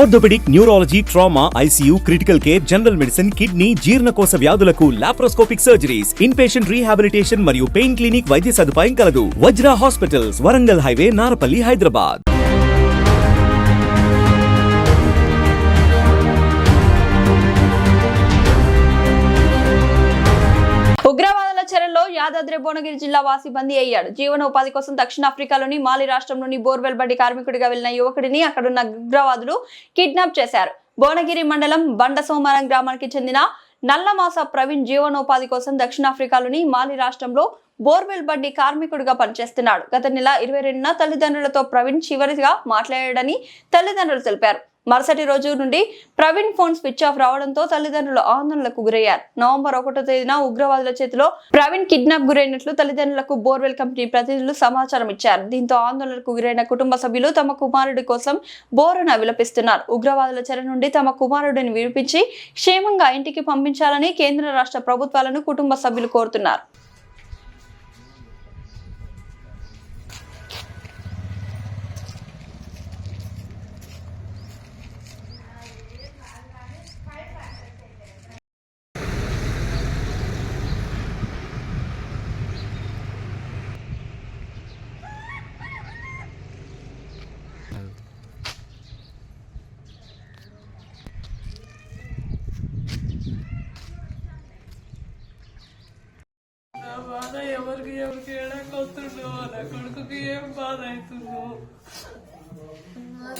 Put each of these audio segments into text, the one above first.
Orthopaedic, neurology, trauma, ICU, critical care, general medicine, kidney, జీర్ణకోశ వ్యాధులకు laparoscopic surgeries, in patient rehabilitation మరియు pain clinic వైద్య సదుపాయం కలదు. Vajra hospitals, Warangal highway, Narapalli, Hyderabad. ఉగ్రవాదుల చర్యల్లో యాదాద్రి భువనగిరి జిల్లా వాసి బందీ అయ్యాడు. జీవనోపాధి కోసం దక్షిణాఫ్రికాలోని మాలి రాష్ట్రంలోని బోర్వెల్ బడ్డి కార్మికుడిగా వెళ్లిన యువకుడిని అక్కడున్న ఉగ్రవాదులు కిడ్నాప్ చేశారు. భువనగిరి మండలం బండసోమరం గ్రామానికి చెందిన నల్లమాస ప్రవీణ్ జీవనోపాధి కోసం దక్షిణాఫ్రికాలోని మాలి రాష్ట్రంలో బోర్వెల్ బడ్డి కార్మికుడిగా పనిచేస్తున్నాడు. గత నెల 22న తల్లిదండ్రులతో ప్రవీణ్ చివరిగా మాట్లాడాడని తల్లిదండ్రులు తెలిపారు. మరుసటి రోజు నుండి ప్రవీణ్ ఫోన్ స్విచ్ ఆఫ్ రావడంతో తల్లిదండ్రులు ఆందోళనకు గురయ్యారు. నవంబర్ 1వ తేదీన ఉగ్రవాదుల చేతిలో ప్రవీణ్ కిడ్నాప్ గురైనట్లు తల్లిదండ్రులకు బోర్వెల్ కంపెనీ ప్రతినిధులు సమాచారం ఇచ్చారు. దీంతో ఆందోళనకు గురైన కుటుంబ సభ్యులు తమ కుమారుడి కోసం బోరున విలపిస్తున్నారు. ఉగ్రవాదుల చెర నుండి తమ కుమారుడిని విడిపించి క్షేమంగా ఇంటికి పంపించాలని కేంద్ర రాష్ట్ర ప్రభుత్వాలను కుటుంబ సభ్యులు కోరుతున్నారు. బాధ ఎవరికి ఏడంగా వస్తుండో, నా కొడుకుకి ఏం బాధ అవుతుందో, నా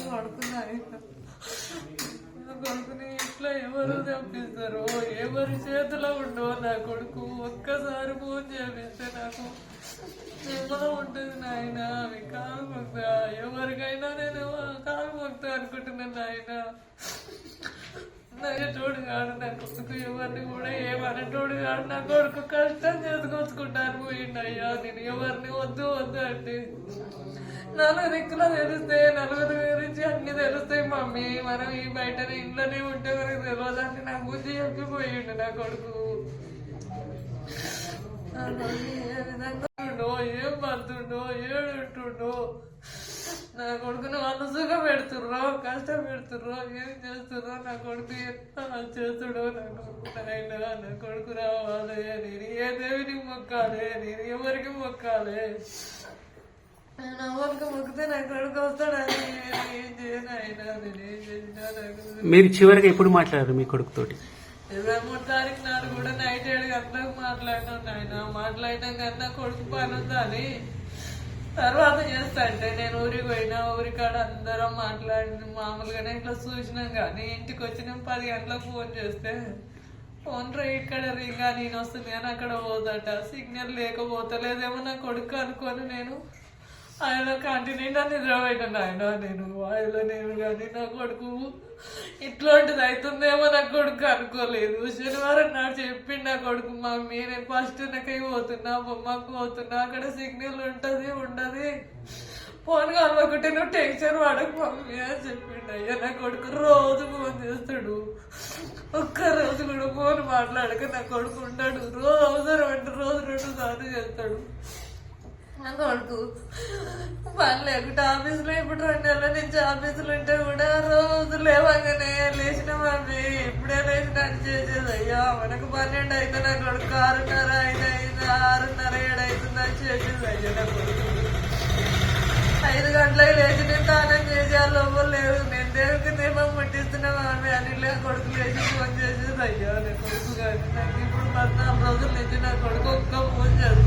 కొడుకుని ఇట్లా ఎవరు చంపిస్తారో, ఎవరి చేతిలో ఉండో నా కొడుకు ఒక్కసారి ఫోన్ చేపిస్తే నాకు ఏమో ఉంటుంది నాయన. అవి కాలు మొక్తా, ఎవరికైనా నేను కాలు మొక్తా అనుకుంటున్నాను నాయన. నయ్యేటోడు కాడు నా కొడుకు, ఎవరిని కూడా ఏమనేటోడు కాడు. నా కొడుకు కష్టం చేసుకొచ్చుకుంటాను పోయిండు అయ్యా. నేను ఎవరిని వద్దు వద్దు అంటే నలుగురు దిక్కులో తెలుస్తాయి, నలుగురు గురించి అన్ని తెలుస్తాయి మమ్మీ. మనం ఈ బయట ఇంట్లోనే ఉంటే మనకు తెలియదని నా బుద్ధి చెప్పిపోయిండు నా కొడుకు. ఏ విధంగా ఉంటుండో, ఏం పడుతుండో, ఏడుంటుండో. నా కొడుకును వాళ్ళు సుఖం పెడుతుర్రో, కష్టం పెడుతుర్రో, ఏం చేస్తుర్రో, నా కొడుకు ఎట్లా చేస్తుడో. నా కొడుకు నాయన, నా కొడుకు రావాలి. నేను ఏ దేవిని మొక్కాలి, నేను ఎవరికి మొక్కాలి? నేను ఎవరికి మొక్కితే నా కొడుకు వస్తాడని ఏం చేయను ఆయన. నేను ఏం చేసినా నాకు. మీరు చివరిగా ఎప్పుడు మాట్లాడారు మీ కొడుకుతోటి? 23వ తారీఖు నాడు కూడా నైట్ 7 గంటలకు మాట్లాడినాను ఆయన. మాట్లాడినాం కానీ నా కొడుకు పని ఉందని తర్వాత చేస్తా అంటే నేను ఊరికి పోయినా. ఊరికాడ అందరం మాట్లాడి మామూలుగానే ఇట్లా చూసినాం. కానీ ఇంటికి వచ్చిన 10 గంటలకు ఫోన్ చేస్తే ఫోన్ ఇక్కడ రింగ్ నేను వస్తుంది కానీ అక్కడ పోదట. సిగ్నల్ లేకపోతలేదేమో నా కొడుకు అనుకొని నేను ఆయన కంటిన్యూ నిద్రపోయినాను ఆయన. నేను ఆయన నేను కానీ నా కొడుకు ఇట్లాంటిది అవుతుందేమో నా కొడుకు అనుకోలేదు. శనివారం నాడు చెప్పిండు నా కొడుకు, మమ్మీ నేను ఫస్ట్ నకై పోతున్నా, బొమ్మకు పోతున్నా, అక్కడ సిగ్నల్ ఉంటుంది ఉండదు, ఫోన్ కలవకుంటే నువ్వు టెన్షన్ పడకు మమ్మీ అని చెప్పిండు అయ్యా. నా కొడుకు రోజు ఫోన్ చేస్తాడు, ఒక్కరోజు కూడా ఫోన్ మాట్లాడక నా కొడుకు ఉంటాడు. రోజు అవసరం అంటే రోజు 2 సార్లు చేస్తాడు నా కొడుకు. పని లేకుంటే ఆఫీసులో ఇప్పుడు 2 నెలల నుంచి ఆఫీసులు ఉంటే కూడా రోజు లేవగానే లేచిన మమ్మీ ఇప్పుడే లేచిన అని చేసేది అయ్యా. మనకు 12 అయితే నా కొడుకు 6:30 అయితే 6:30 7 అవుతుంది అని చేసేది అయ్యా. నా కొడుకు 5 గంటలకు లేచి నేను తానం చేసే లోపల లేదు. నేను దేవుడికి దీపం ముట్టిస్తున్నా మమ్మీ అని కొడుకు లేచి ఫోన్ చేసేది అయ్యా. నా కొడుకు కానీ నాకు ఇప్పుడు 14 రోజుల నుంచి నా కొడుకు ఒక్క ఫోన్ చేస్తాను.